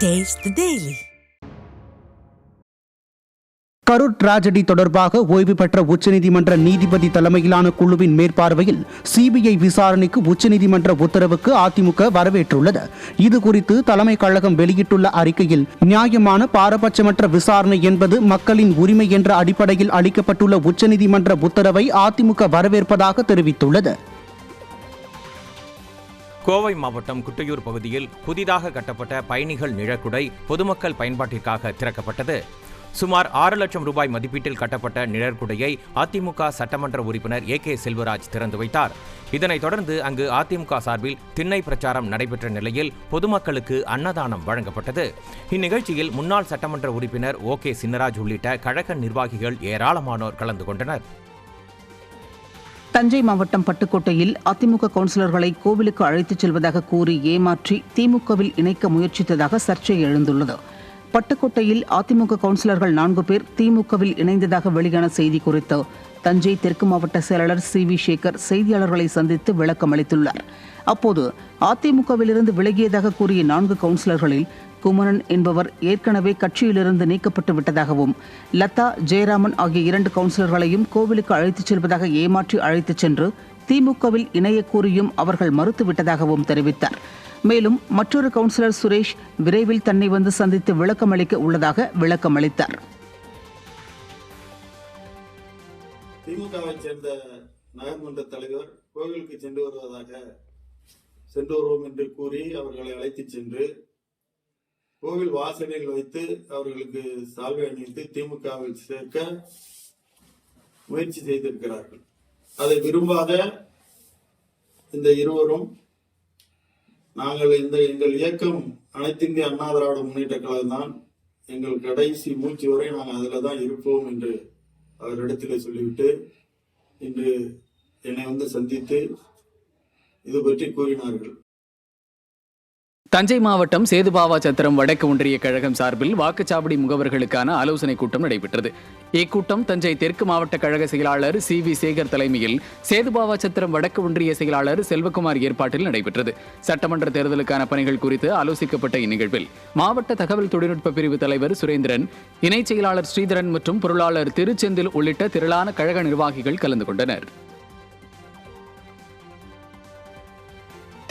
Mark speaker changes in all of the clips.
Speaker 1: Taste the Daily.
Speaker 2: Karur tragedy தொடர்பாக ஓய்வு பெற்ற உச்சநீதிமன்ற நீதிபதி தலைமையிலான குழுவின் மேற்பார்வையில் சிபிஐ விசாரணைக்கு உச்சநீதிமன்ற உத்தரவுக்கு அதிமுக வரவேற்றுள்ளது. இதுகுறித்து தலைமை கழகம் வெளியிட்டுள்ள அறிக்கையில், நியாயமான பாரபட்சமற்ற விசாரணை என்பது மக்களின் உரிமை என்ற அடிப்படையில் அளிக்கப்பட்டுள்ள உச்சநீதிமன்ற உத்தரவை அதிமுக வரவேற்பதாக தெரிவித்துள்ளது.
Speaker 3: கோவை மாவட்டம் குட்டையூர் பகுதியில் புதிதாக கட்டப்பட்ட பயணிகள் நிழற்குடை பொதுமக்கள் பயன்பாட்டிற்காக திறக்கப்பட்டது. சுமார் 6 லட்சம் ரூபாய் மதிப்பீட்டில் கட்டப்பட்ட நிழற்குடையை அதிமுக சட்டமன்ற உறுப்பினர் AK செல்வராஜ் திறந்து வைத்தார். இதனைத் தொடர்ந்து அங்கு அதிமுக சார்பில் திண்ணை பிரச்சாரம் நடைபெற்ற நிலையில் பொதுமக்களுக்கு அன்னதானம் வழங்கப்பட்டது. இந்நிகழ்ச்சியில் முன்னாள் சட்டமன்ற உறுப்பினர் OK சின்னராஜ் உள்ளிட்ட கழக நிர்வாகிகள் ஏராளமானோர் கலந்து கொண்டனர்.
Speaker 4: தஞ்சை மாவட்டம் பட்டுக்கோட்டையில் அதிமுக கவுன்சிலர்களை கோவிலுக்கு அழைத்துச் செல்வதாக கூறி ஏமாற்றி திமுகவில் இணைக்க முயற்சித்ததாக சர்ச்சை எழுந்துள்ளது. பட்டுக்கோட்டையில் அதிமுக கவுன்சிலர்கள் 4 பேர் திமுகவில் இணைந்ததாக வெளியான செய்தி குறித்து தஞ்சை தெற்கு மாவட்ட செயலாளர் CV சேகர் செய்தியாளர்களை சந்தித்து விளக்கம் அளித்துள்ளார். அப்போது அதிமுகவிலிருந்து விலகியதாக கூறிய 4 கவுன்சிலர்களில் குமரன் என்பவர் ஏற்கனவே கட்சியிலிருந்து நீக்கப்பட்டு விட்டதாகவும், லதா, ஜெயராமன் ஆகிய 2 கவுன்சிலர்களையும் கோவிலுக்கு அழைத்துச் செல்வதாக ஏமாற்றி அழைத்துச் சென்று திமுகவில் இணைய கூறியும் அவர்கள் மறுத்துவிட்டதாகவும் தெரிவித்தார். மேலும் மற்றொரு கவுன்சிலர் சுரேஷ் விரைவில் தன்னை வந்து சந்தித்து விளக்கமளிக்க உள்ளதாக விளக்கமளித்தார்.
Speaker 5: திமுகவை சேர்ந்த நகர்மன்ற தலைவர் கோவிலுக்கு சென்று வருவோம் என்று கூறி அவர்களை அழைத்துச் சென்று கோவில் வாசலில் வைத்து அவர்களுக்கு சால்வை அணிவித்து திமுகவில் சேர்க்க முயற்சி செய்திருக்கிறார்கள். அதை விரும்பாத இந்த இருவரும், நாங்கள் எங்கள் இயக்கம் அனைத்து இந்திய அண்ணா திராவிட முன்னேற்ற கழகம் தான், எங்கள் கடைசி மூச்சு வரை நாங்கள் அதில் தான் இருப்போம் என்று அவரிடத்தில் சொல்லிவிட்டு இன்று என்னை வந்து சந்தித்து இது பற்றி கூறினார்கள்.
Speaker 6: தஞ்சை மாவட்டம் சேதுபாவாசத்திரம் வடக்கு ஒன்றிய கழகம் சார்பில் வாக்குச்சாவடி முகவர்களுக்கான ஆலோசனைக் கூட்டம் நடைபெற்றது. இக்கூட்டம் தஞ்சை தெற்கு மாவட்ட கழக செயலாளர் CV சேகர் தலைமையில் சேதுபாவாசத்திரம் வடக்கு ஒன்றிய செயலாளர் செல்வகுமார் ஏற்பாட்டில் நடைபெற்றது. சட்டமன்ற தேர்தலுக்கான பணிகள் குறித்து ஆலோசிக்கப்பட்ட இந்நிகழ்வில் மாவட்ட தகவல் தொழில்நுட்ப பிரிவு தலைவர் சுரேந்திரன், இணைச் செயலாளர் ஸ்ரீதரன் மற்றும் பொருளாளர் திருச்செந்தில் உள்ளிட்ட திரளான கழக நிர்வாகிகள் கலந்து கொண்டனர்.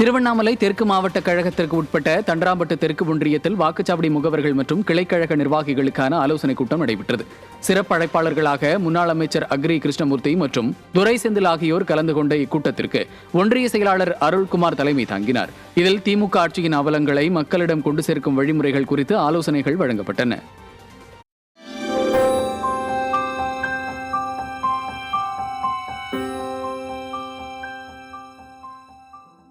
Speaker 6: திருவண்ணாமலை தெற்கு மாவட்ட கழகத்திற்கு உட்பட்ட தண்டராம்பட்டு தெற்கு ஒன்றியத்தில் வாக்குச்சாவடி முகவர்கள் மற்றும் கிளைக்கழக நிர்வாகிகளுக்கான ஆலோசனைக் கூட்டம் நடைபெற்றது. சிறப்பு அழைப்பாளர்களாக முன்னாள் அமைச்சர் அக்ரி கிருஷ்ணமூர்த்தி மற்றும் துரை செந்தில் ஆகியோர் கலந்து கொண்ட இக்கூட்டத்திற்கு ஒன்றிய செயலாளர் அருள்குமார் தலைமை தாங்கினார். இதில் திமுக ஆட்சியின் அவலங்களை மக்களிடம் கொண்டு சேர்க்கும் வழிமுறைகள் குறித்து ஆலோசனைகள் வழங்கப்பட்டன.